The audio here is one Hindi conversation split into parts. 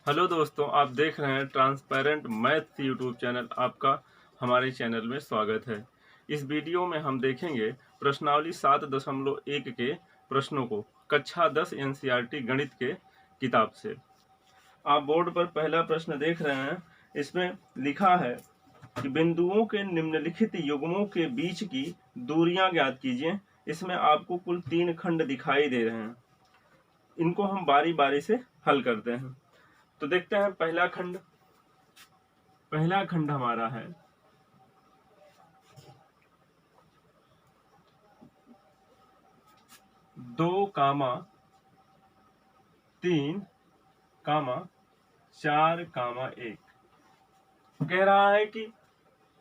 हेलो दोस्तों, आप देख रहे हैं ट्रांसपेरेंट मैथ्स यूट्यूब चैनल। आपका हमारे चैनल में स्वागत है। इस वीडियो में हम देखेंगे प्रश्नावली 7.1 के प्रश्नों को कक्षा 10 एनसीईआरटी गणित के किताब से। आप बोर्ड पर पहला प्रश्न देख रहे हैं। इसमें लिखा है कि बिंदुओं के निम्नलिखित युग्मों के बीच की दूरियां ज्ञात कीजिए। इसमें आपको कुल 3 खंड दिखाई दे रहे हैं। इनको हम बारी बारी से हल करते हैं। तो देखते हैं पहला खंड हमारा है 2,3,4,1। कह रहा है कि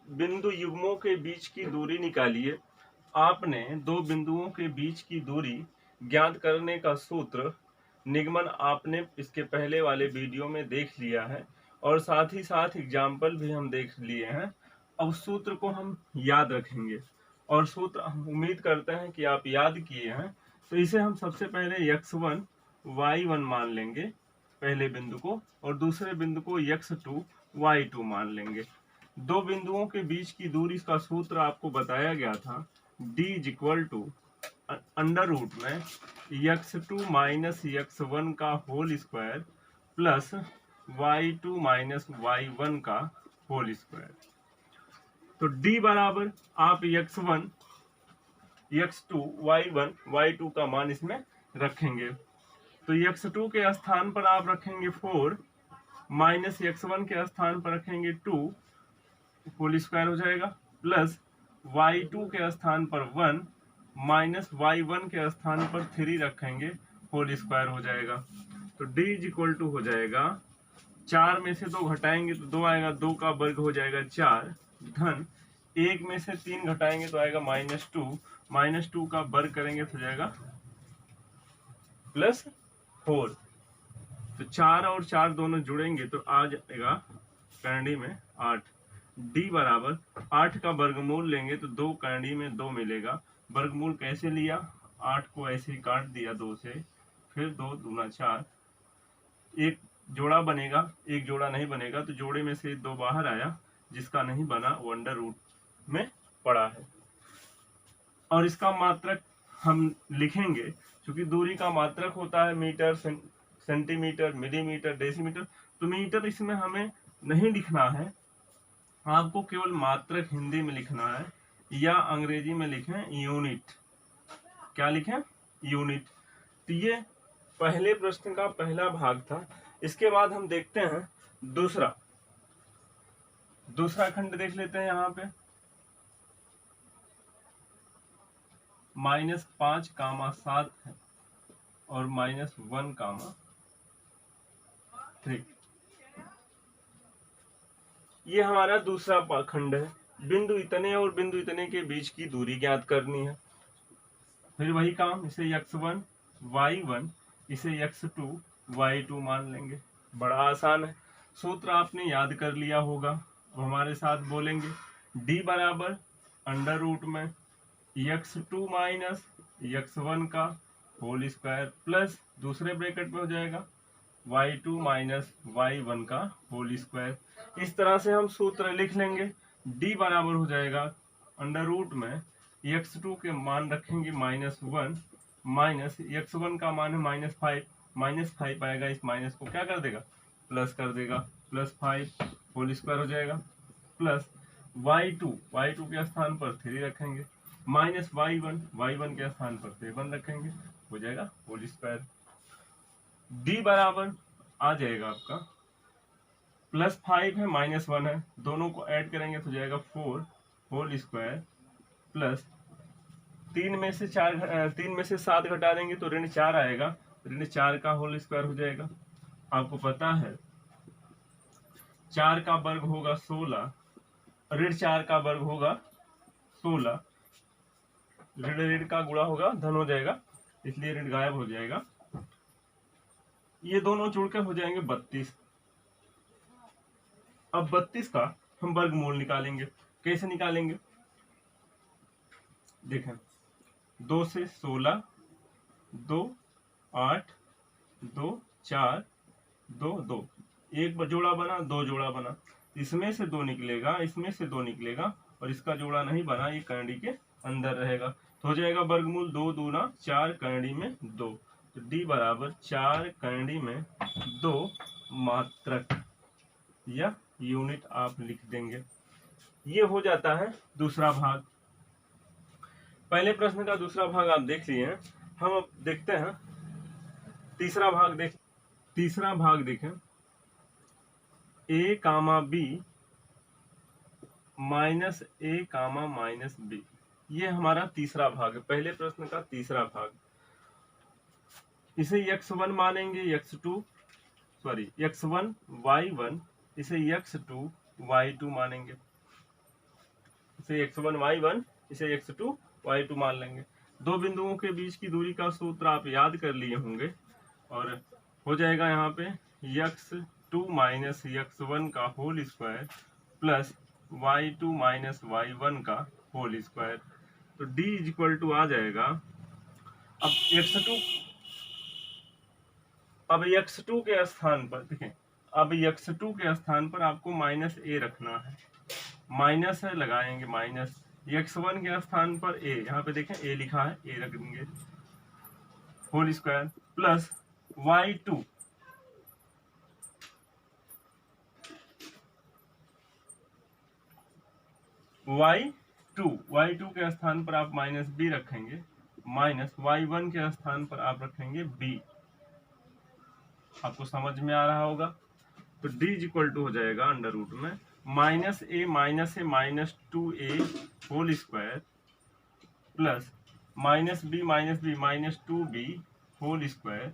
बिंदु युग्मों के बीच की दूरी निकालिए। आपने दो बिंदुओं के बीच की दूरी ज्ञात करने का सूत्र निगमन आपने इसके पहले वाले वीडियो में देख लिया है और साथ ही साथ एग्जाम्पल भी हम देख लिए हैं। अब सूत्र को हम याद रखेंगे और सूत्र हम उम्मीद करते हैं कि आप याद किए हैं। तो इसे हम सबसे पहले x1 y1 मान लेंगे पहले बिंदु को, और दूसरे बिंदु को x2 y2 मान लेंगे। दो बिंदुओं के बीच की दूरी का सूत्र आपको बताया गया था, d equal to under root में x2 माइनस x1 का whole square plus y2 minus y1 का होल स्क्वायर। तो d बराबर आप x1 x2 y1 y2 का मान इसमें रखेंगे। तो x2 के स्थान पर आप रखेंगे 4 माइनस x1 के स्थान पर रखेंगे 2 होल स्क्वायर हो जाएगा, प्लस y2 के स्थान पर 1 माइनस y1 के स्थान पर 3 रखेंगे, होल स्क्वायर हो जाएगा। तो d इक्वल टू हो जाएगा 4 में से 2 घटाएंगे तो 2 आएगा, 2 का वर्ग हो जाएगा 4 धन 1 में से 3 घटाएंगे तो आएगा -2, -2 का वर्ग करेंगे तो जाएगा +4। तो 4 और 4 दोनों जुड़ेंगे तो आ जाएगा करंडी में 8। d बराबर 8 का वर्गमूल लेंगे तो 2 करंडी में 2 मिलेगा। वर्गमूल कैसे लिया? 8 को ऐसे ही काट दिया 2 से, फिर 2 दूना 4, एक जोड़ा बनेगा, एक जोड़ा नहीं बनेगा, तो जोड़े में से 2 बाहर आया, जिसका नहीं बना वो अंडर रूट में पड़ा है। और इसका मात्रक हम लिखेंगे, क्योंकि दूरी का मात्रक होता है मीटर, सेंटीमीटर, मिलीमीटर, डेसीमीटर। तो मीटर इसमें हमें नहीं लिखना है, आपको केवल मात्रक हिंदी में लिखना है, या अंग्रेजी में लिखें यूनिट। क्या लिखें? यूनिट। तो ये पहले प्रश्न का पहला भाग था। इसके बाद हम देखते हैं दूसरा खंड देख लेते हैं। यहाँ पे -5,7 है और -1,3। ये हमारा दूसरा खंड है। बिंदु इतने और बिंदु इतने के बीच की दूरी ज्ञात करनी है। फिर वही काम, इसे x1 y1, इसे x2 y2 मान लेंगे। बड़ा आसान है, सूत्र आपने याद कर लिया होगा। अब हमारे साथ बोलेंगे d बराबर अंडर रूट में x2 माइनस x1 का होल स्क्वायर प्लस दूसरे ब्रैकेट में हो जाएगा y2 माइनस y1 का होल स्क्वायर। इस तरह से हम सूत्र लिख लेंगे। d बराबर हो जाएगा अंडर रूट में x2 के मान रखेंगे -1 माइनस x1 का मान है -5 आएगा, इस माइनस को क्या कर देगा? प्लस कर देगा, +5 होल स्क्वायर हो जाएगा, प्लस y2 के स्थान पर 3 रखेंगे, माइनस y1 के स्थान पर 7 रखेंगे, हो जाएगा होल स्क्वायर। d बराबर आ जाएगा आपका +5 है -1 है, दोनों को ऐड करेंगे तो जाएगा 4 होल स्क्वायर प्लस 3 में से 7 घटा देंगे तो -4 आएगा, -4 का होल स्क्वायर हो जाएगा। आपको पता है 4 का वर्ग होगा 16, ऋण 4 का वर्ग होगा 16, ऋण का गुणा होगा धन हो जाएगा, इसलिए ऋण गायब हो जाएगा। ये दोनों जुड़कर हो जाएंगे 32। अब 32 का हम वर्गमूल निकालेंगे। कैसे निकालेंगे? देखें, 2 से 16, 2 8, 2 4, 2 2, एक जोड़ा बना, दो जोड़ा बना, इसमें से दो निकलेगा, इसमें से दो निकलेगा और इसका जोड़ा नहीं बना, ये करंडी के अंदर रहेगा। तो हो जाएगा वर्गमूल 2 दूना 4 करंडी में 2। तो D बराबर 4 करंडी में 2 मात्रक या यूनिट आप लिख देंगे। ये हो जाता है दूसरा भाग। पहले प्रश्न का दूसरा भाग आप देख लिए हैं। हम अब देखते हैं तीसरा भाग। तीसरा भाग देखें, A comma B minus A comma minus B, ये हमारा तीसरा भाग है, पहले प्रश्न का तीसरा भाग। इसे x1 मानेंगे, x1 y1, इसे x2 y2 मानेंगे, इसे x1 y1, इसे x2 y2 मान लेंगे। दो बिंदुओं के बीच की दूरी का सूत्र आप याद कर लिए होंगे और हो जाएगा यहाँ पे x2 माइनस x1 का whole square plus y2 minus y1 का होल स्क्वायर। तो D इक्वल टू आ जाएगा, अब x2 के स्थान पर देखें, अब x2 के स्थान पर आपको माइनस a रखना है, माइनस है लगाएंगे माइनस, x1 के स्थान पर a, यहाँ पे देखें a लिखा है, a रख देंगे whole square plus y2 y2 के स्थान पर आप माइनस b रखेंगे, माइनस y1 के स्थान पर आप रखेंगे b। आपको समझ में आ रहा होगा। तो D इक्वल टू हो जाएगा अंडर रूट में minus a minus 2a whole square plus minus b minus 2b whole square.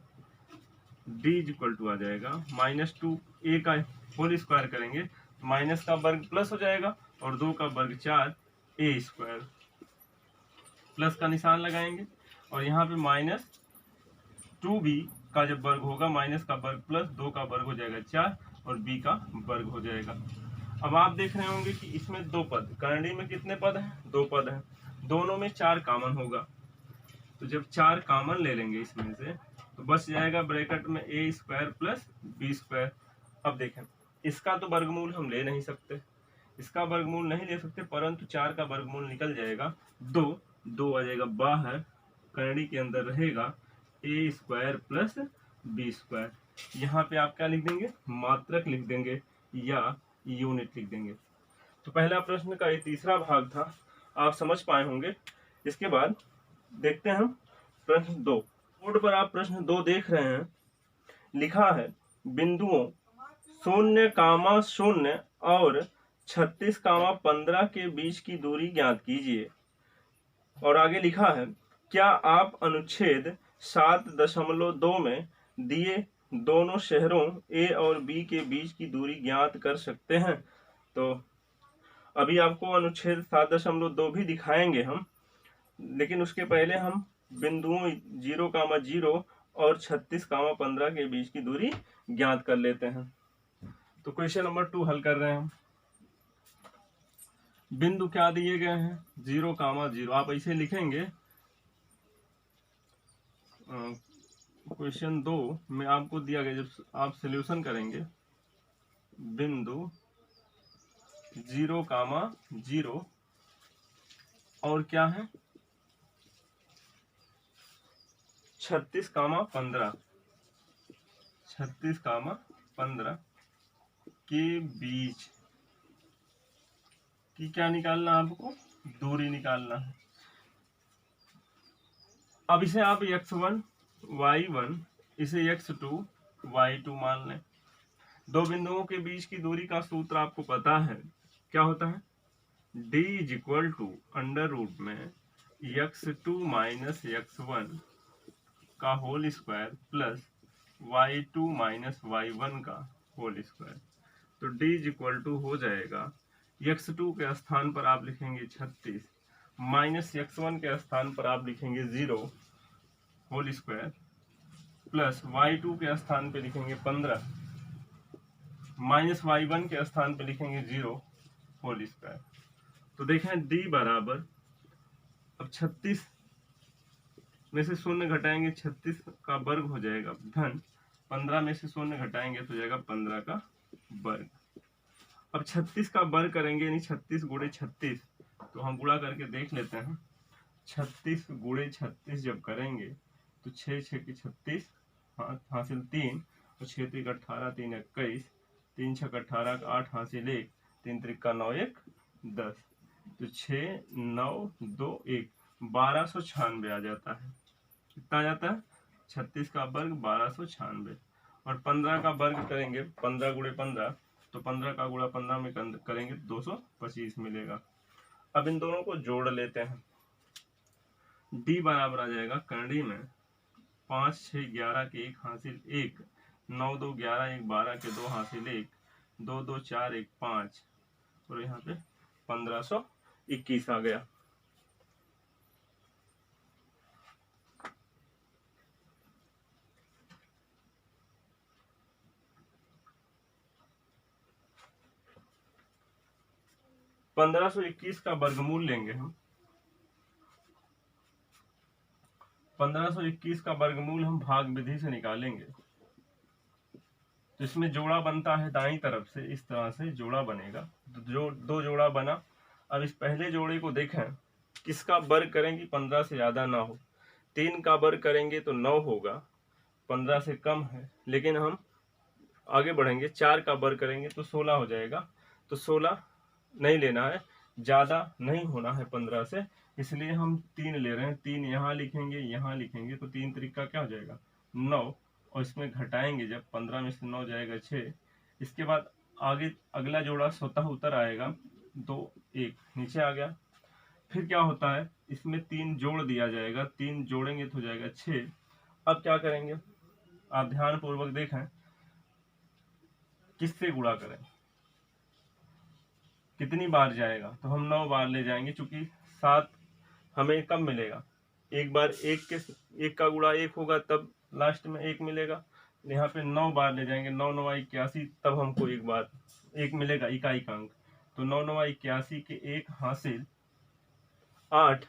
D equal to आ जाएगा माइनस 2a का होल स्क्वायर करेंगे, माइनस का वर्ग प्लस हो जाएगा और 2 का वर्ग 4a स्क्वायर, प्लस का निशान लगाएंगे और यहाँ पे माइनस 2b का जब वर्ग होगा, माइनस का वर्ग प्लस 2 का वर्ग हो जाएगा 4 और b का वर्ग हो जाएगा। अब आप देख रहे होंगे कि इसमें दो पद, करंडी में कितने पद हैं? दो पद हैं, दोनों में 4 कॉमन होगा। तो जब 4 कॉमन ले लेंगे इसमें से तो बच जाएगा ब्रैकेट में a square plus b square. अब देखें, इसका तो वर्गमूल हम ले नहीं सकते, इसका वर्गमूल नहीं ले सकते, परंतु 4 का वर्गमूल निकल जाएगा 2 आ जाएगा बाहर, करंडी के अंदर रहेगा a square plus b square. यहाँ पे आप क्या लिख देंगे? मात्रक लिख देंगे या यूनिट लिख देंगे। तो पहला प्रश्न का ये तीसरा भाग था, आप समझ पाए होंगे। इसके बाद देखते हैं हम प्रश्न 2। बोर्ड पर आप प्रश्न 2 देख रहे हैं, लिखा है बिंदुओं 0,0 और 36,15 के बीच की दूरी ज्ञात कीजिए। और आगे लिखा है क्या आप अनुच्छेद 7.2 में दिए दोनों शहरों A और B के बीच की दूरी ज्ञात कर सकते हैं। तो अभी आपको अनुच्छेद 7.2 भी दिखाएंगे हम, लेकिन उसके पहले हम बिंदुओं 0,0 और 36,15 के बीच की दूरी ज्ञात कर लेते हैं। तो क्वेश्चन नंबर 2 हल कर रहे हैं हम। बिंदु क्या दिए गए हैं? 0,0। आप ऐसे लिखेंगे, क्वेश्चन 2 में आपको दिया गया, जब आप सॉल्यूशन करेंगे, बिंदु 0,0 और क्या है 36,15 के बीच की क्या निकालना, आपको दूरी निकालना है। अब इसे आप x1 y1, इसे x2 y2 मान लें। दो बिंदुओं के बीच की दूरी का सूत्र आपको पता है, क्या होता है? D equal to under root में x2 माइनस x1 का whole square plus y2 minus y1 का होल स्क्वायर। तो D इक्वल टू हो जाएगा, x2 के स्थान पर आप लिखेंगे 36 माइनस x1 के स्थान पर आप लिखेंगे 0 होल स्क्वायर प्लस y2 के स्थान पे लिखेंगे 15 माइनस y1 के स्थान पे लिखेंगे 0 होल स्क्वायर। तो देखें D बराबर, अब 36 में से 0 घटाएंगे, 36 का वर्ग हो जाएगा धन 15 में से 0 घटाएंगे तो जाएगा 15 का वर्ग। अब 36 का वर्ग करेंगे, यानी 36 गुणे 36, तो हम गुणा करके देख लेते हैं। 36 गुणे 36 जब करेंगे तो 6 6 की 36 हासिल 3 और 6 3 18 3 21 3 6 18 8 हासिल 1 3 3 9 1 10, तो 6 9 2 1 1296 आ जाता है। कितना आ जाता है? 36 का वर्ग 1296। और 15 का वर्ग करेंगे, 15 गुणे 15, तो 15 का गुणा 15 में करेंगे 225 मिलेगा। अब इन दोनों को जोड़ लेते हैं। डी बराबर आ जाएगा करंडी में 5 6 11 के 1 हासिल 1 9 2 11 1 12 के 2 हासिल 1 2 2 4 1 5, और यहाँ पे 1521 आ गया। पंद्रह सौ 21 का वर्गमूल लेंगे हम। 1521 का वर्गमूल हम भाग विधि से निकालेंगे। तो इसमें जोड़ा बनता है दाईं तरफ से, इस तरह से जोड़ा बनेगा। तो जो दो जोड़ा बना। अब इस पहले जोड़े को देखें, किसका वर्ग करेंगे 15 से ज्यादा ना हो। 3 का वर्ग करेंगे तो 9 होगा, 15 से कम है। लेकिन हम आगे बढ़ेंगे, 4 का वर्ग करेंगे तो 16 हो जाएगा। तो 16 नहीं लेना है, ज्यादा नहीं होना है 15 से, इसलिए हम 3 ले रहे हैं। 3 यहाँ लिखेंगे, यहाँ लिखेंगे, तो 3 तरीका क्या हो जाएगा 9, और इसमें घटाएंगे जब 15 में से 9 जाएगा 6। इसके बाद आगे अगला जोड़ा स्वतः उतर आएगा, 2 1 नीचे आ गया। फिर क्या होता है, इसमें 3 जोड़ दिया जाएगा, 3 जोड़ेंगे तो हो जाएगा 6। अब क्या करेंगे, आप ध्यान पूर्वक देखें, किससे गुणा करें, कितनी बार जाएगा, तो हम 9 बार ले जाएंगे। चूंकि 7 हमें कब मिलेगा, एक बार एक का गुणा 1 होगा तब लास्ट में 1 मिलेगा। यहाँ पे 9 बार ले जाएंगे, 9 9 81, तब हमको एक बार 1 मिलेगा, इकाई का अंक। तो 9 9 81 के 1 हासिल 8,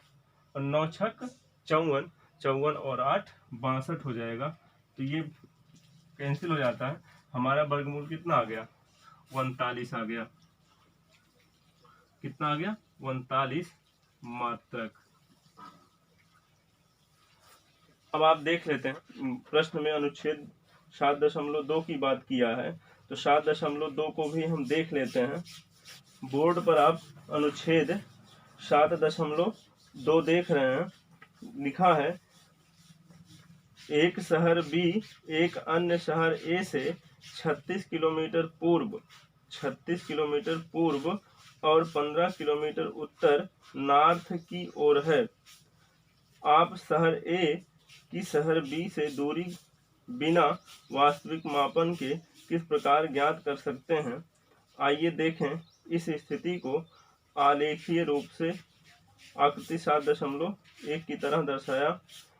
और 9 छक 54, 54 और 8 62 हो जाएगा। तो ये कैंसिल हो जाता है, हमारा वर्गमूल कितना आ गया 39 आ गया। कितना आ गया 39 मात्रक। अब आप देख लेते हैं, प्रश्न में अनुच्छेद 7.2 की बात किया है, तो 7.2 को भी हम देख लेते हैं। बोर्ड पर आप अनुच्छेद 7.2 देख रहे हैं, लिखा है एक शहर बी एक अन्य शहर ए से 36 किलोमीटर पूर्व, 36 किलोमीटर पूर्व और 15 किलोमीटर उत्तर नॉर्थ की ओर है। आप शहर ए की शहर बी से दूरी बिना वास्तविक मापन के किस प्रकार ज्ञात कर सकते हैं? आइए देखें। इस स्थिति को आलेखीय रूप से आकृति 7.1 की तरह दर्शाया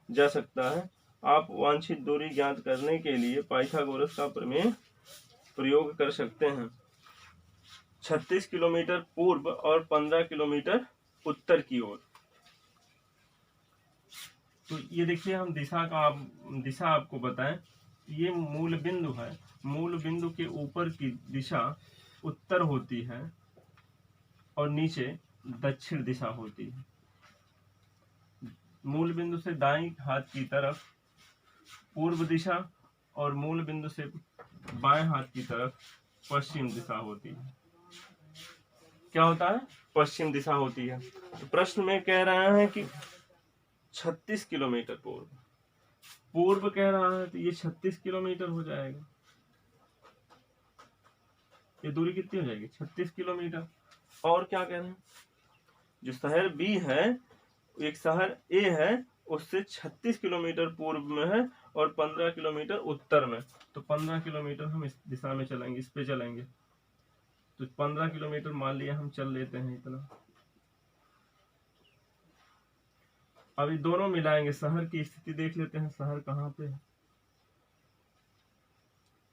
जा सकता है। आप वांछित दूरी ज्ञात करने के लिए पाइथागोरस का प्रमेय प्रयोग कर सकते हैं। 36 किलोमीटर पूर्व और 15 किलोमीटर उत्तर की ओर। तो ये देखिए, हम दिशा आपको बताएं, ये मूल बिंदु है। मूल बिंदु के ऊपर की दिशा उत्तर होती है और नीचे दक्षिण दिशा होती है। मूल बिंदु से दाईं हाथ की तरफ पूर्व दिशा और मूल बिंदु से बाएं हाथ की तरफ पश्चिम दिशा होती है। क्या होता है, पश्चिम दिशा होती है। तो प्रश्न में कह रहा है कि 36 किलोमीटर पूर्व कह रहा है, तो ये 36 किलोमीटर हो जाएगा। ये दूरी कितनी हो जाएगी 36 किलोमीटर। और क्या कह रहे हैं, जो शहर बी है, एक शहर ए है, उससे 36 किलोमीटर पूर्व में है और 15 किलोमीटर उत्तर में। तो 15 किलोमीटर हम इस दिशा में चलेंगे, इस पे चलेंगे। तो 15 किलोमीटर मान लिया हम चल लेते हैं इतना। अभी दोनों मिलाएंगे, शहर की स्थिति देख लेते हैं, शहर कहाँ पे है।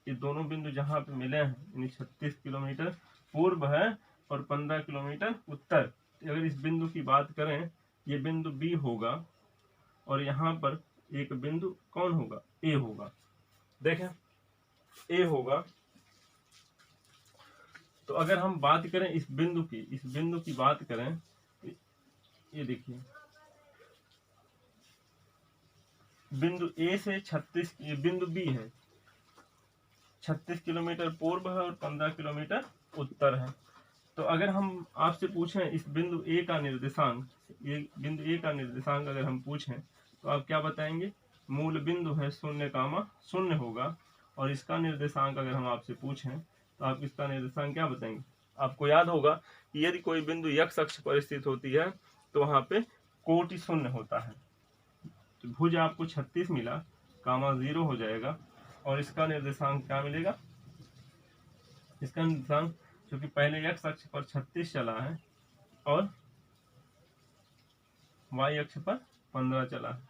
ये दोनों बिंदु जहां पे मिले हैं, यानी 36 किलोमीटर पूर्व है और 15 किलोमीटर उत्तर। अगर इस बिंदु की बात करें, ये बिंदु बी होगा और यहाँ पर एक बिंदु कौन होगा, ए होगा। देखें, ए होगा। तो अगर हम बात करें इस बिंदु की बात करें, ये देखिए बिंदु ए से 36, ये बिंदु बी है, 36 किलोमीटर पूर्व है और 15 किलोमीटर उत्तर है। तो अगर हम आपसे पूछें इस बिंदु ए का निर्देशांक, ये बिंदु ए का निर्देशांक अगर हम पूछें तो आप क्या बताएंगे? मूल बिंदु है 0,0 होगा। और इसका निर्देशांक अगर हम आपसे पूछें तो आप इसका निर्देशांक क्या बताएंगे? आपको याद होगा कि यदि कोई बिंदु x अक्ष पर स्थित होती है तो वहां पे कोटि शून्य होता है। तो भुज आपको 36 मिला, कामा 0 हो जाएगा और इसका निर्देशांक क्या मिलेगा? इसका निर्देशांक क्योंकि पहले x अक्ष पर 36 चला है और y अक्ष पर 15 चला है।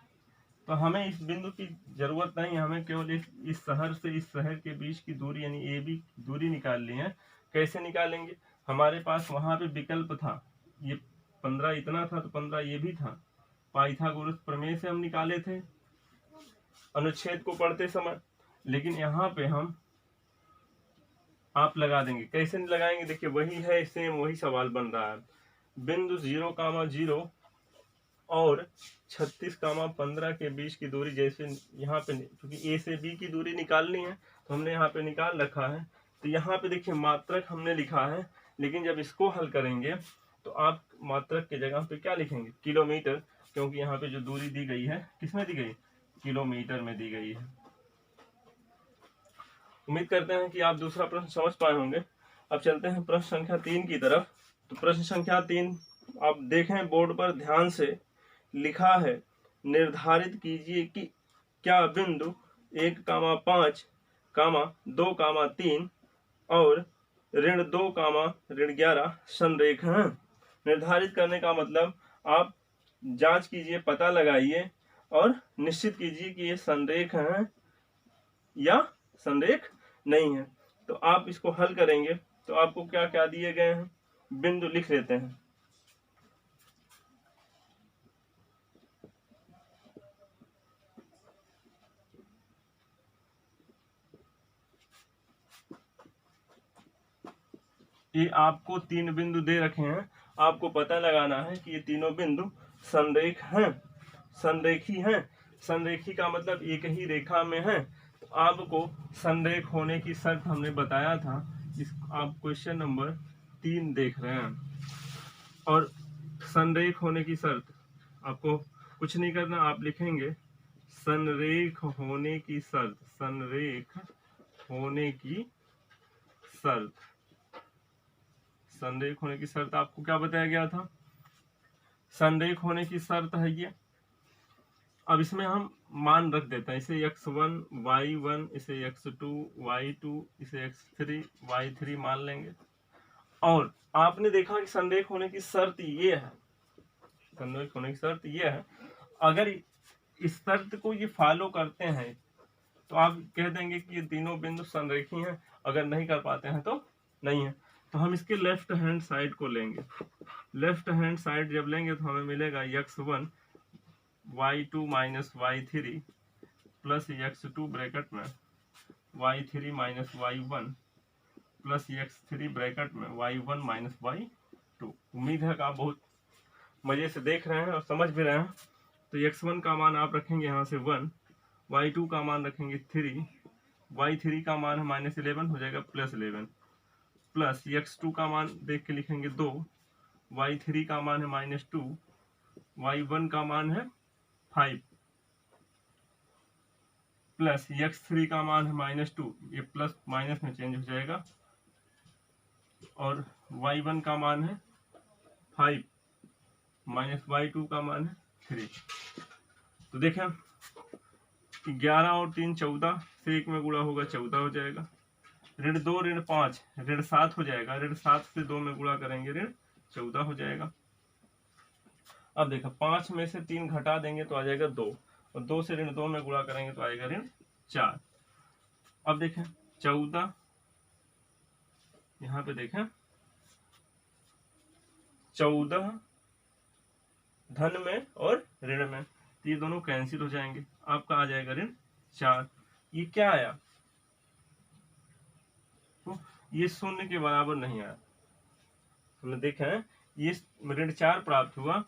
तो हमें इस बिंदु की जरूरत नहीं, हमें केवल इस शहर से इस शहर के बीच की दूरी यानी ए बी दूरी निकालनी है। कैसे निकालेंगे? हमारे पास वहां पे विकल्प था, ये 15 इतना था तो 15 ये भी था। पाइथागोरस प्रमेय से हम निकाले थे अनुच्छेद को पढ़ते समय। लेकिन यहाँ पे हम आप लगा देंगे। कैसे लगाएंगे? देखिए वही है, सेम वही सवाल बन रहा है। बिंदु 0,0 और 36,15 के बीच की दूरी, जैसे यहाँ पे क्योंकि ए से बी की दूरी निकालनी है तो हमने यहाँ पे निकाल रखा है। तो यहाँ पे देखिए मात्रक हमने लिखा है, लेकिन जब इसको हल करेंगे तो आप मात्रक के जगह पे क्या लिखेंगे? किलोमीटर, क्योंकि यहाँ पे जो दूरी दी गई है किसमें दी गई? किलोमीटर में दी गई है। उम्मीद करते हैं कि आप दूसरा प्रश्न समझ पाए होंगे। अब चलते हैं प्रश्न संख्या 3 की तरफ। तो प्रश्न संख्या 3 आप देखें बोर्ड पर ध्यान से, लिखा है निर्धारित कीजिए कि क्या बिंदु 1,5, 2,3 और -2, संरेख हैं। निर्धारित करने का मतलब आप जांच कीजिए, पता लगाइए और निश्चित कीजिए कि ये संरेख हैं या संरेख नहीं है। तो आप इसको हल करेंगे तो आपको क्या क्या दिए गए हैं, बिंदु लिख लेते हैं। ये आपको 3 बिंदु दे रखे हैं, आपको पता लगाना है कि ये तीनों बिंदु संरेख हैं, संरेखी हैं। संरेखी का मतलब एक ही रेखा में है। तो आपको संरेख होने की शर्त हमने बताया था, इस आप क्वेश्चन नंबर 3 देख रहे हैं। और संरेख होने की शर्त आपको कुछ नहीं करना, आप लिखेंगे संरेख होने की शर्त, संरेख होने की शर्त। संरेख होने की शर्त आपको क्या बताया गया था? संरेख होने की शर्त है ये। अब इसमें हम मान रख देते हैं, इसे x1 y1, इसे x2 y2, इसे x3 y3 मान लेंगे। और आपने देखा कि संरेख होने की शर्त ये है, संरेख होने की शर्त ये है, अगर इस शर्त को ये फॉलो करते हैं तो आप कह देंगे कि ये तीनों बिंदु संरेखी हैं। अगर नहीं कर पाते हैं तो नहीं है। तो हम इसके लेफ्ट हैंड साइड को लेंगे। लेफ्ट हैंड साइड जब लेंगे तो हमें मिलेगा x1 y2 minus y3 plus x2 bracket में y3 minus y1 plus x3 bracket में y1 माइनस y2। उम्मीद है कि आप बहुत मजे से देख रहे हैं और समझ भी रहे हैं। तो x1 का मान आप रखेंगे यहाँ से 1, y2 का मान रखेंगे 3, y3 का मान है -11 हो जाएगा +11, प्लस x2 का मान देख के लिखेंगे 2, y3 का मान है -2, y1 का मान है 5, प्लस x3 का मान है -2, ये प्लस माइनस में चेंज हो जाएगा, और y1 का मान है 5 माइनस y2 का मान है 3। तो देखें 11 और 3 14 से 1 में गुणा होगा 14 हो जाएगा। -2 -5 -7 हो जाएगा। -7 से 2 में गुणा करेंगे 14 हो जाएगा। अब देखो 5 में से 3 घटा देंगे तो आ जाएगा 2, और 2 से -2 में गुणा करेंगे तो आएगा -4। अब देखें 14, यहाँ पे देखें 14 धन में और ऋण में, तो ये दोनों कैंसिल हो जाएंगे, आपका आ जाएगा 4। ये क्या आया? तो ये शून्य के बराबर नहीं आया। हमने देखा है ये ऋण 4 प्राप्त हुआ,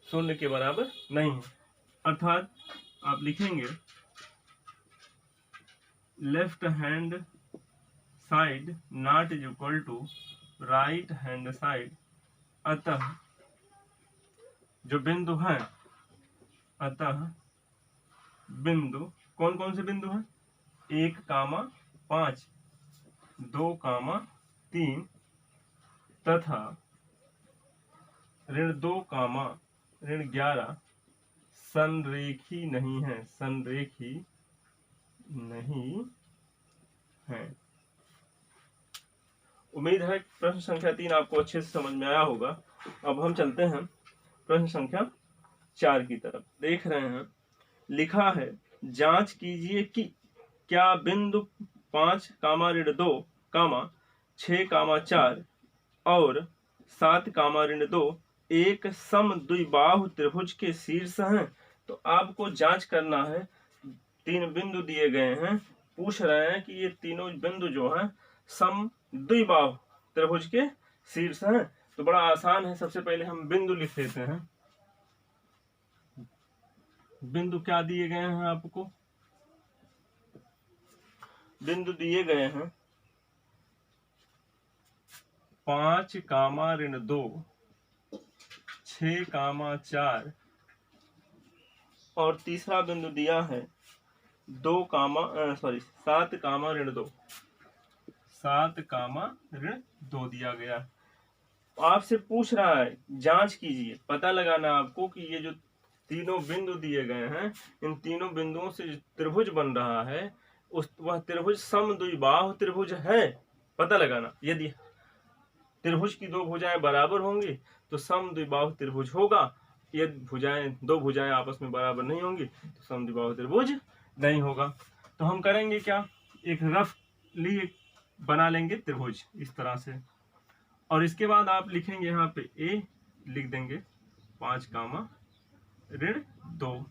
शून्य के बराबर नहीं है। अर्थात आप लिखेंगे left hand side not is equal to right hand side. अतः जो बिंदु है, अतः बिंदु कौन कौन से बिंदु हैं? 1,5, 2,3 तथा ऋण 2,11 संरेखी नहीं है, संरेखी नहीं है। उम्मीद है प्रश्न संख्या 3 आपको अच्छे से समझ में आया होगा। अब हम चलते हैं प्रश्न संख्या 4 की तरफ। देख रहे हैं, लिखा है जांच कीजिए कि क्या बिंदु 5, ऋण 2, 6, 4 और 7, ऋण 2 एक समद्विबाहु त्रिभुज के शीर्ष हैं। तो आपको जांच करना है, 3 बिंदु दिए गए हैं, पूछ रहे हैं कि ये तीनों बिंदु जो हैं समद्विबाहु त्रिभुज के शीर्ष हैं। तो बड़ा आसान है, सबसे पहले हम बिंदु लिख लेते हैं। बिंदु क्या दिए गए हैं आपको? बिंदु दिए गए हैं 5, ऋण 2, 6, 4 और तीसरा बिंदु दिया है 7, ऋण 2, 7, ऋण 2 दिया गया। आपसे पूछ रहा है जांच कीजिए, पता लगाना आपको कि ये जो तीनों बिंदु दिए गए हैं, इन तीनों बिंदुओं से जो त्रिभुज बन रहा है वह त्रिभुज समद्विबाहु त्रिभुज है। पता लगाना, यदि त्रिभुज की 2 भुजाएं बराबर होंगी तो समद्विबाहु त्रिभुज होगा। यदि 2 भुजाएं आपस में बराबर नहीं होंगी तो समद्विबाहु त्रिभुज नहीं होगा। तो हम करेंगे क्या, एक रफली बना लेंगे त्रिभुज इस तरह से, और इसके बाद आप लिखेंगे यहाँ पे ए लिख देंगे 5, ऋण 2,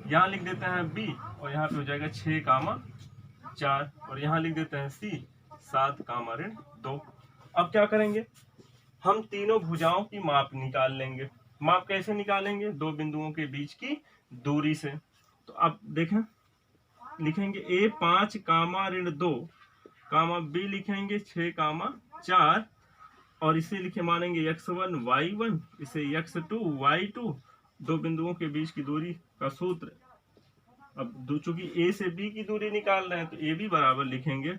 यहाँ लिख देते हैं बी और यहाँ पे हो जाएगा 6, 4 और यहाँ लिख देते हैं सी 7, ऋण 2। अब क्या करेंगे, हम तीनों भुजाओं की माप निकाल लेंगे। माप कैसे निकालेंगे? 2 बिंदुओं के बीच की दूरी से। तो अब देखें, लिखेंगे ए 5, ऋण 2, बी लिखेंगे 6, 4 और इसे लिखे मानेंगे x1 y1, इसे x2 y2, 2 बिंदुओं के बीच की दूरी का सूत्र। अब चूंकि ए से बी की दूरी निकाल रहे हैं तो ए बी बराबर लिखेंगे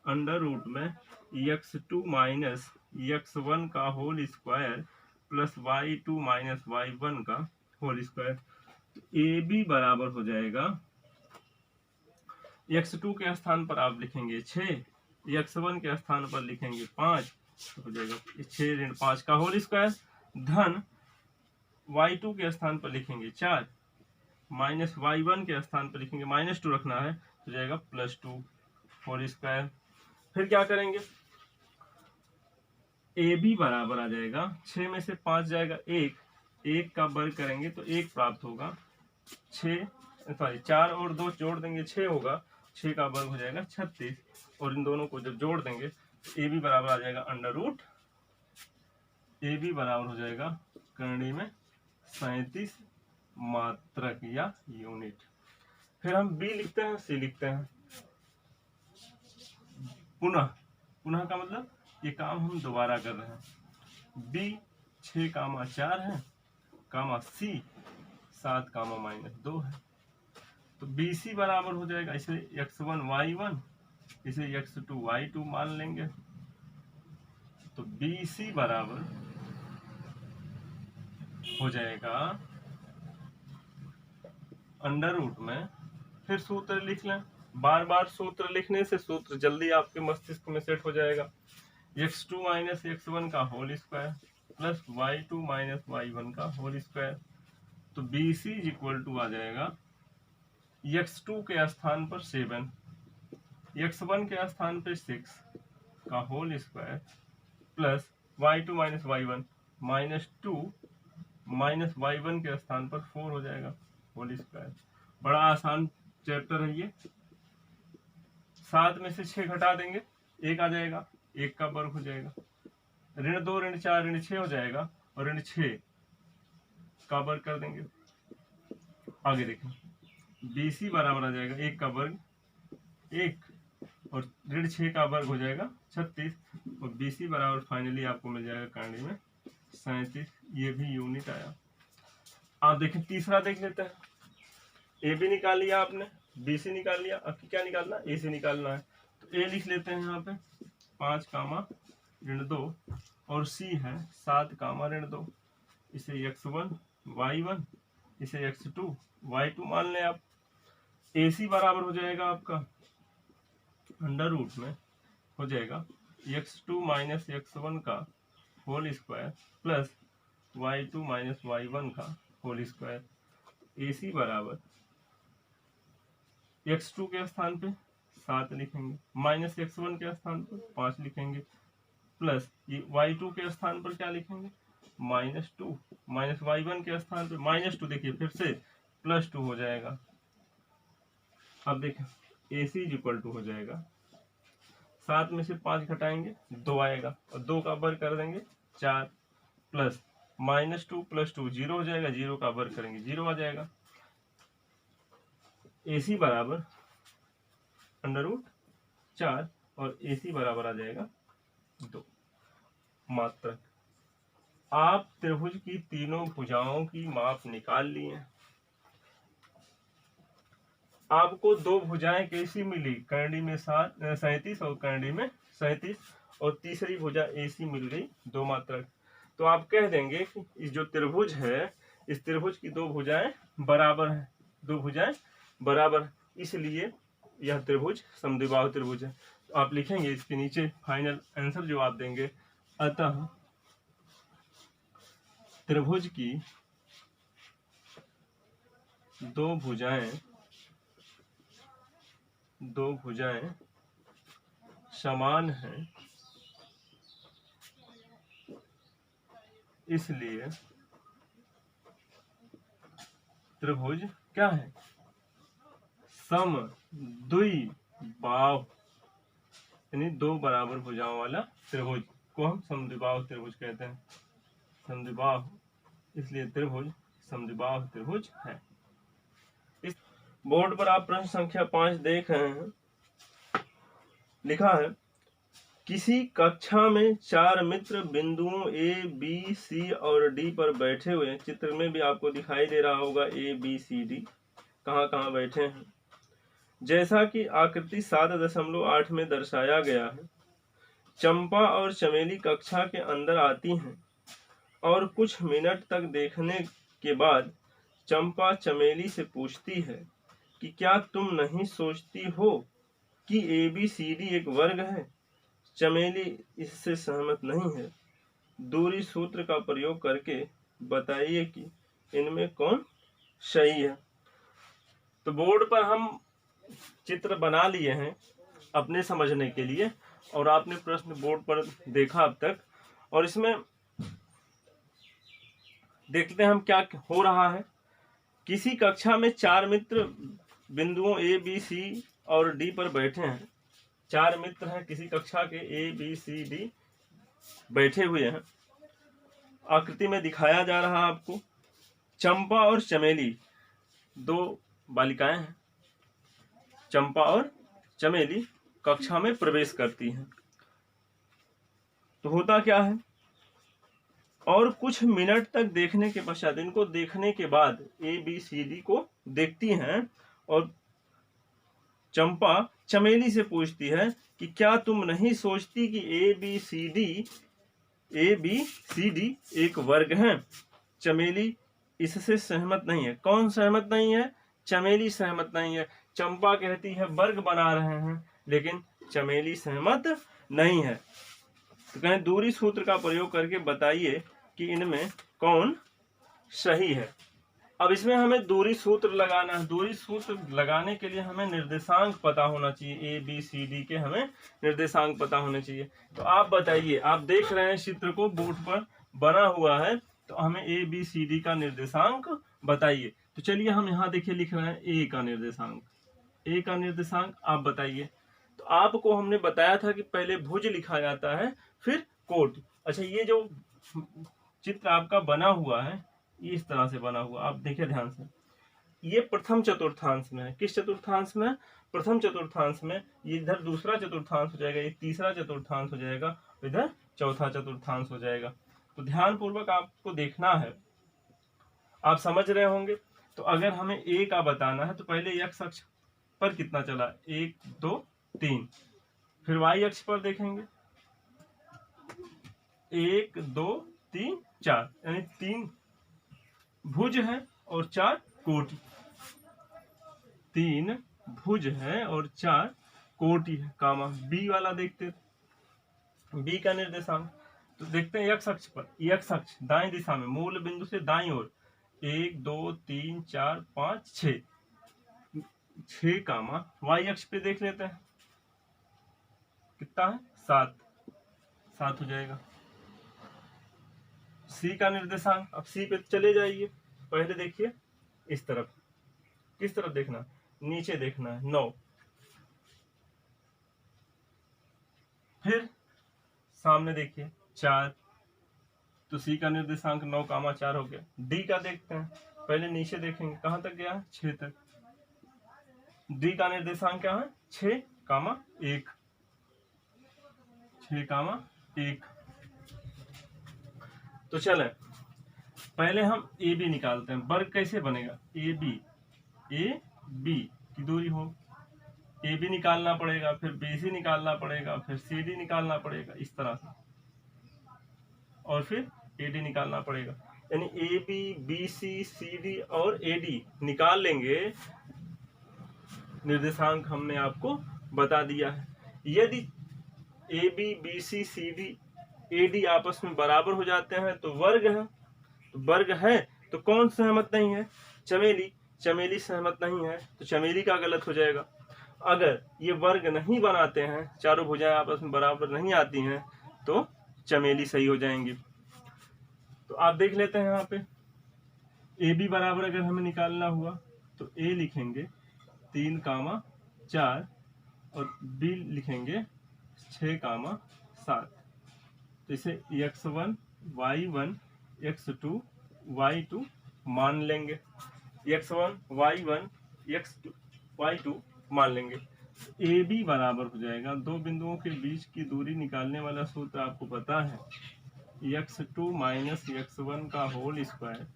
अंडर रूट में x2 माइनस x1 का whole square plus y2 minus y1 का होल स्क्वायर। तो ए बी बराबर हो जाएगा, x2 के स्थान पर आप लिखेंगे 6, x1 के स्थान पर लिखेंगे 5, तो हो जाएगा 6 ऋण 5 का होल स्क्वायर, धन y2 के स्थान पर लिखेंगे 4 माइनस y1 के स्थान पर लिखेंगे -2 रखना है, तो जाएगा +2 होल स्क्वायर। फिर क्या करेंगे, ए बी बराबर आ जाएगा 6 में से 5 जाएगा 1 का वर्ग करेंगे तो 1 प्राप्त होगा, 4 और 2 जोड़ देंगे 6 होगा, 6 का वर्ग हो जाएगा 36 और इन दोनों को जब जोड़ देंगे तो ए बी बराबर आ जाएगा अंडर रूट, ए बी बराबर हो जाएगा करणी में 37 मात्रक या यूनिट। फिर हम बी लिखते हैं, सी लिखते हैं। पुनः का मतलब ये काम हम दोबारा कर रहे हैं। बी 6, 4 है, सी 7, -2 है। तो बी सी बराबर हो जाएगा, इसे x1 y1, इसे x2 y2 मान लेंगे। तो बी सी बराबर हो जाएगा अंडर रूट में, फिर सूत्र लिख लें। बार बार सूत्र लिखने से सूत्र जल्दी आपके मस्तिष्क में सेट हो जाएगा। x2 माइनस x1 का whole square plus y2 minus y1 का होल स्क्वायर। तो B C is equal to आ जाएगा x2 के स्थान पर 7, x1 के स्थान पर 6 का whole square plus y2 minus y1 -2 minus y1 के स्थान पर 4 हो जाएगा होल स्क्वायर। बड़ा आसान चैप्टर है ये। 7 में से 6 घटा देंगे 1 आ जाएगा, 1 का वर्ग हो जाएगा, ऋण 2 ऋण 4 ऋण 6 हो जाएगा, और ऋण 6 का वर्ग कर देंगे। आगे देखें, BC बराबर आ जाएगा 1 का वर्ग 1, और ऋण 6 का वर्ग हो जाएगा 36, और BC बराबर फाइनली आपको मिल जाएगा करंडी में 37। ये भी यूनिट आया। आप देखें तीसरा देख लेते हैं। ए भी निकाल लिया आपने, BC निकाल लिया, अब क्या निकालना, AC निकालना है। तो A लिख लेते हैं यहाँ पे 5 कामा ऋण 2, और C है 7 कामा ऋण 2। इसे x1 y1, इसे x2 y2 मान लें आप। AC बराबर हो जाएगा आपका अंडर रूट में हो जाएगा x2 माइनस x1 का whole square plus y2 minus y1 का होल स्क्वायर। AC बराबर x2 के स्थान पे 7 लिखेंगे, माइनस x1 के स्थान पर 5 लिखेंगे, प्लस ये y2 के स्थान पर क्या लिखेंगे, -2, माइनस y1 के स्थान पे -2, देखिए फिर से +2 हो जाएगा। अब देखें AC इक्वल टू हो जाएगा 7 में से 5 घटाएंगे 2 आएगा, और 2 का वर्ग कर देंगे 4, प्लस -2 + 2 0 हो जाएगा, 0 का वर्ग करेंगे 0 आ जाएगा। AC बराबर √4, और AC बराबर आ जाएगा 2। मात्रक आप त्रिभुज की तीनों भुजाओं की माप निकाल लिए। आपको 2 भुजाएं कैसी मिली, करंडी में 37 और करंडी में 37, और तीसरी भुजा AC मिल गई 2 मात्रक। तो आप कह देंगे कि इस जो त्रिभुज है, इस त्रिभुज की 2 भुजाएं बराबर हैं, 2 भुजाएं बराबर, इसलिए यह त्रिभुज समद्विबाहु त्रिभुज है। तो आप लिखेंगे इसके नीचे फाइनल आंसर जो आप देंगे, अतः त्रिभुज की 2 भुजाएं समान हैं, इसलिए त्रिभुज क्या है, समद्विबाहु, यानी 2 बराबर भुजाओं वाला त्रिभुज को हम समद्विबाहु त्रिभुज कहते हैं। समद्विबाहु, इसलिए त्रिभुज समद्विबाहु त्रिभुज है। इस बोर्ड पर आप प्रश्न संख्या 5 देख रहे हैं। लिखा है, किसी कक्षा में 4 मित्र बिंदुओं A, B, C और D पर बैठे हुए हैं। चित्र में भी आपको दिखाई दे रहा होगा A, B, C, D कहाँ कहाँ बैठे हैं, जैसा कि आकृति 7.8 में दर्शाया गया है। चंपा और चमेली कक्षा के अंदर आती हैं, और कुछ मिनट तक देखने के बाद चंपा चमेली से पूछती है कि क्या तुम नहीं सोचती हो कि ABCD एक वर्ग है। चमेली इससे सहमत नहीं है। दूरी सूत्र का प्रयोग करके बताइए कि इनमें कौन सही है। तो बोर्ड पर हम चित्र बना लिए हैं अपने समझने के लिए, और आपने प्रश्न बोर्ड पर देखा अब तक, और इसमें देखते हैं हम क्या हो रहा है। किसी कक्षा में 4 मित्र बिंदुओं A, B, C और D पर बैठे हैं। 4 मित्र हैं किसी कक्षा के, A, B, C, D बैठे हुए हैं। आकृति में दिखाया जा रहा है आपको। चंपा और चमेली 2 बालिकाएं हैं। चंपा और चमेली कक्षा में प्रवेश करती हैं। तो होता क्या है, और कुछ मिनट तक देखने के पश्चात, इनको देखने के बाद ABCD को देखती हैं, और चंपा चमेली से पूछती है कि क्या तुम नहीं सोचती कि ABCD एक वर्ग है। चमेली इससे सहमत नहीं है। कौन सहमत नहीं है, चमेली सहमत नहीं है। चंपा कहती है वर्ग बना रहे हैं, लेकिन चमेली सहमत नहीं है। तो कहें दूरी सूत्र का प्रयोग करके बताइए कि इनमें कौन सही है। अब इसमें हमें दूरी सूत्र लगाना है। दूरी सूत्र लगाने के लिए हमें निर्देशांक पता होना चाहिए। ABCD के हमें निर्देशांक पता होने चाहिए। तो आप बताइए, आप देख रहे हैं चित्र को बोर्ड पर बना हुआ है, तो हमें ABCD का निर्देशांक बताइए। तो चलिए हम यहाँ देखिए लिख रहे हैं A का निर्देशांक। A का निर्देशांक आप बताइए। तो आपको हमने बताया था कि पहले भुज लिखा जाता है फिर कोटि। अच्छा, ये जो चित्र आपका बना हुआ है ये इस तरह से बना हुआ, आप देखिए ध्यान से, ये प्रथम चतुर्थांश में है। किस चतुर्थांश में? प्रथम चतुर्थांश में। ये इधर दूसरा चतुर्थांश हो जाएगा, ये तीसरा चतुर्थांश हो जाएगा, इधर चौथा चतुर्थांश हो जाएगा। तो ध्यान पूर्वक आपको देखना है, आप समझ रहे होंगे। तो अगर हमें ए का बताना है तो पहले एक्स अक्ष पर कितना चला, 1 2 3, फिर वाई अक्ष पर देखेंगे 1 2 3 4, यानी 3 भुज है और 4 कोटि। 3 भुज है और 4 कोटि है, कामा। बी वाला देखते, बी का निर्देशांक तो देखते हैं एक्स अक्ष पर। एक्स अक्ष दाएं दिशा में मूल बिंदु से दाईं ओर 1 2 3 4 5 6, 6 कामा। वाई अक्ष पे देख लेते हैं कितना है, 7, 7 हो जाएगा। सी का निर्देशांक, अब सी पे चले जाइए, पहले देखिए इस तरफ, किस तरफ देखना, नीचे देखना है, 9, फिर सामने देखिए 4, तो सी का निर्देशांक 9 कामा 4 हो गया। डी का देखते हैं, पहले नीचे देखेंगे कहां तक गया है, 6 तक। डी का निर्देशांक क्या है, 6 कामा 1, 6 कामा 1। तो चले पहले हम ए बी निकालते हैं। वर्ग कैसे बनेगा, ए बी की दूरी हो, ए बी निकालना पड़ेगा, फिर बी सी निकालना पड़ेगा, फिर सी डी निकालना पड़ेगा, इस तरह से, और फिर ए डी निकालना पड़ेगा। यानी A B B C C D और ए डी निकाल लेंगे। निर्देशांक हमने आपको बता दिया है। यदि A B B C C D A D आपस में बराबर हो जाते हैं तो वर्ग है। तो वर्ग है तो कौन सहमत नहीं है, चमेली। चमेली सहमत नहीं है तो चमेली का गलत हो जाएगा। अगर ये वर्ग नहीं बनाते हैं, चारों भुजाएं आपस में बराबर नहीं आती हैं, तो चमेली सही हो जाएंगी। तो आप देख लेते हैं यहाँ पे ए बी बराबर अगर हमें निकालना हुआ तो ए लिखेंगे 3 कामा 4 और बी लिखेंगे 6 कामा 7। तो इसे x1 y1 x2 y2 मान लेंगे, x1 y1 x2 y2 मान लेंगे। ए बी बराबर हो जाएगा, दो बिंदुओं के बीच की दूरी निकालने वाला सूत्र आपको पता है, x2 माइनस x1 का whole square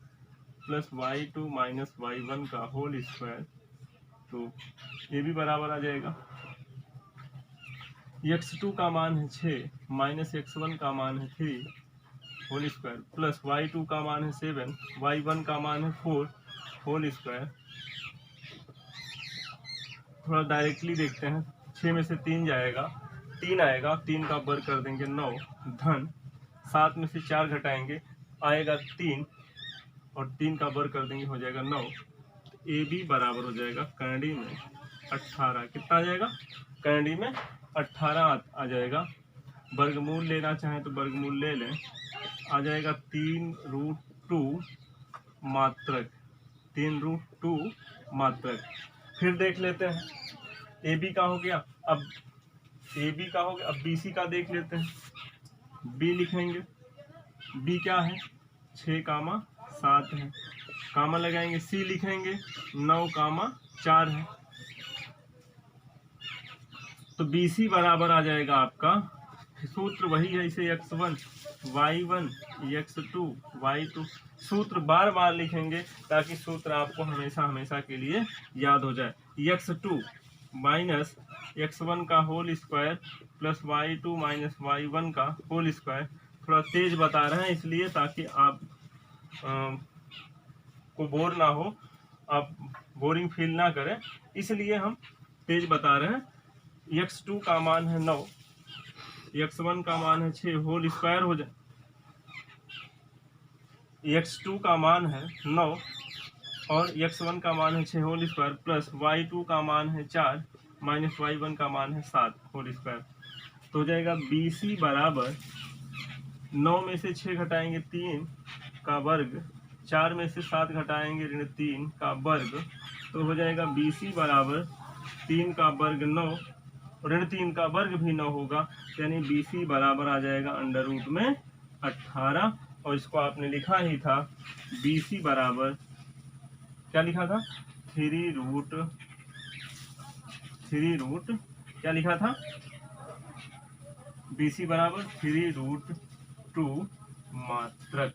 plus y2 minus y1 का होल स्क्वायर। तो ए बी बराबर आ जाएगा, x2 का मान है 6 माइनस x1 का मान है 3 होल स्क्वायर प्लस y2 का मान है 7, y1 का मान है 4 होल स्क्वायर। थोड़ा डायरेक्टली देखते हैं, 6 में से 3 जाएगा, 3 आएगा, 3 का वर्ग कर देंगे 9 धन 7 में से 4 घटाएंगे आएगा 3 और 3 का वर्ग कर देंगे हो जाएगा 9। ए बी बराबर हो जाएगा करंडी में 18, कितना आ जाएगा, करंडी में 18 आ जाएगा। वर्गमूल लेना चाहें तो वर्गमूल ले लें, आ जाएगा 3√2 मात्रक, 3√2 मात्रक। फिर देख लेते हैं, ए बी का हो गया, अब ए बी का हो गया, अब बी सी का देख लेते हैं। बी लिखेंगे, बी क्या है 6 कामा 7 है, कामा लगाएंगे। सी लिखेंगे 9 कामा 4 है। तो बी सी बराबर आ जाएगा आपका, सूत्र वही है, इसे x1 y1 x2 y2 सूत्र बार बार लिखेंगे ताकि सूत्र आपको हमेशा हमेशा के लिए याद हो जाए। x2 माइनस x1 का whole square plus y2 minus y1 का होल स्क्वायर। थोड़ा तेज बता रहे हैं इसलिए ताकि आप को बोर ना हो, आप बोरिंग फील ना करें, इसलिए हम तेज बता रहे हैं। x2 का मान है 9, x1 का मान है 6 होल स्क्वायर हो जाए, x2 का मान है 9 और x1 का मान है 6 होल स्क्वायर प्लस y2 का मान है 4 माइनस y1 का मान है 7 होल स्क्वायर। तो हो जाएगा BC बराबर 9 में से 6 घटाएंगे 3 का वर्ग, 4 में से 7 घटाएंगे ऋण 3 का वर्ग, तो हो जाएगा BC बराबर 3 का वर्ग 9 ऋण 3 का वर्ग भी 9 होगा, यानी BC बराबर आ जाएगा अंडर रूट में 18। और इसको आपने लिखा ही था BC बराबर क्या लिखा था, 3 रूट क्या लिखा था, BC बराबर 3√2 मात्रक।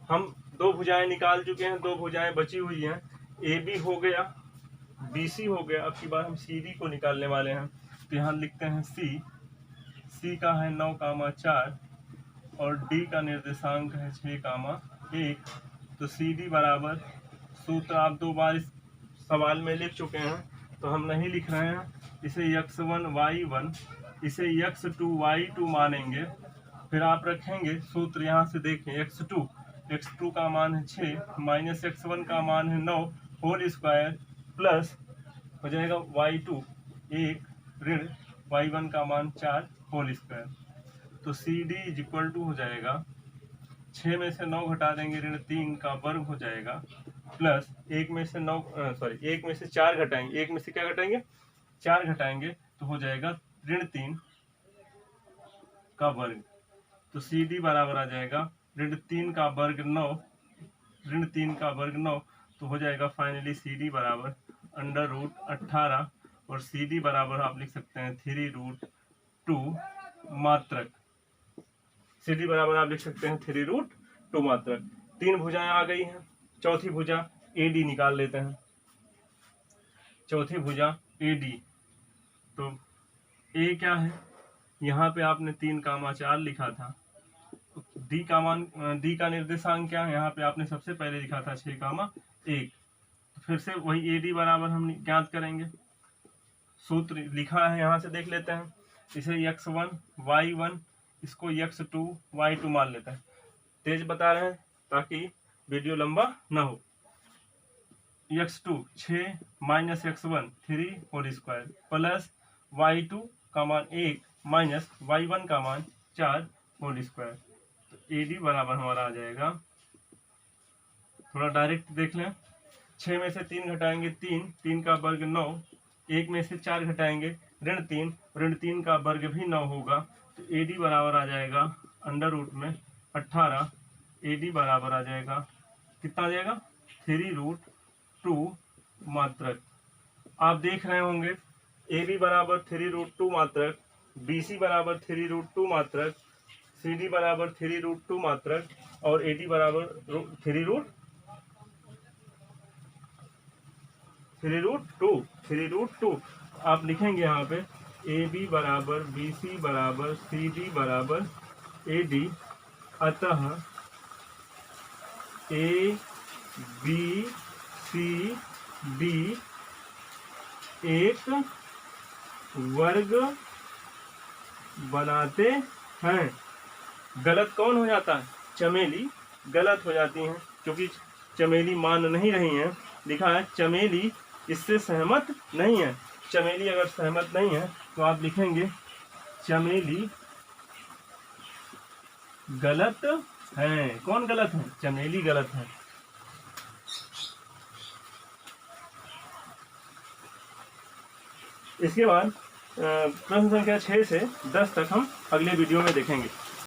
हम दो भुजाएं निकाल चुके हैं, दो भुजाएं बची हुई हैं, AB हो गया, BC हो गया। अब की बार हम CD को निकालने वाले हैं। तो यहाँ लिखते हैं C का है 9,4 और D का निर्देशांक है 6,1। तो CD बराबर, सूत्र आप 2 बार इस सवाल में लिख चुके हैं तो हम नहीं लिख रहे हैं। इसे x1 y1, इसे x2 y2 मानेंगे। फिर आप रखेंगे सूत्र, यहाँ से देखें, x2 का मान है 6 माइनस x1 का मान है 9 होल स्क्वायर प्लस हो जाएगा y2 1 ऋण y1 का मान 4 होल स्क्वायर। तो CD इज इक्वल टू हो जाएगा 6 में से 9 घटा देंगे, ऋण 3 का वर्ग हो जाएगा प्लस 1 में से 4 घटाएंगे, 1 में से क्या घटाएंगे, 4 घटाएंगे तो हो जाएगा ऋण 3 का वर्ग। तो CD बराबर आ जाएगा ऋण 3 का वर्ग 9, ऋण 3 का वर्ग 9। तो हो जाएगा फाइनली CD बराबर अंडर रूट 18 और CD बराबर आप लिख सकते हैं 3√2 मात्रक। CD बराबर आप लिख सकते हैं 3√2 मात्रक। 3 भुजाएं आ गई हैं। चौथी भुजा AD निकाल लेते हैं। चौथी भुजा AD, तो A क्या है, यहाँ पे आपने 3,4 लिखा था। D का निर्देशांक क्या है, यहाँ पे आपने सबसे पहले लिखा था 6,1। तो फिर से वही AD बराबर हम ज्ञात करेंगे। सूत्र लिखा है, यहाँ से देख लेते हैं। इसे x1 y1, इसको x2 y2 मान लेते हैं। तेज बता रहे हैं ताकि वीडियो लंबा ना हो। x2 6 minus x1 3 whole square plus y2 का मान 1 माइनस y1 का मान 4 होल स्क्वायर। तो AD बराबर हमारा आ जाएगा, थोड़ा डायरेक्ट देख लें, 6 में से 3 घटाएंगे 3 का वर्ग 9, 1 में से 4 घटाएंगे ऋण 3 का वर्ग भी 9 होगा। तो AD बराबर आ जाएगा अंडर रूट में 18। AD बराबर आ जाएगा, कितना आ जाएगा, 3√2 मात्रक। आप देख रहे होंगे AB बराबर 3√2 मात्रक, BC बराबर 3√2 मात्रक, CD बराबर 3√2 मात्रक और AD बराबर 3√2। आप लिखेंगे यहाँ पे AB बराबर BC बराबर CD बराबर AD, अतः ABCD एक वर्ग बनाते हैं। गलत कौन हो जाता है, चमेली गलत हो जाती हैं, क्योंकि चमेली मान नहीं रही हैं। लिखा है चमेली इससे सहमत नहीं है। चमेली अगर सहमत नहीं है तो आप लिखेंगे चमेली गलत है। कौन गलत है, चमेली गलत है। इसके बाद प्रश्न संख्या 6 से 10 तक हम अगले वीडियो में देखेंगे।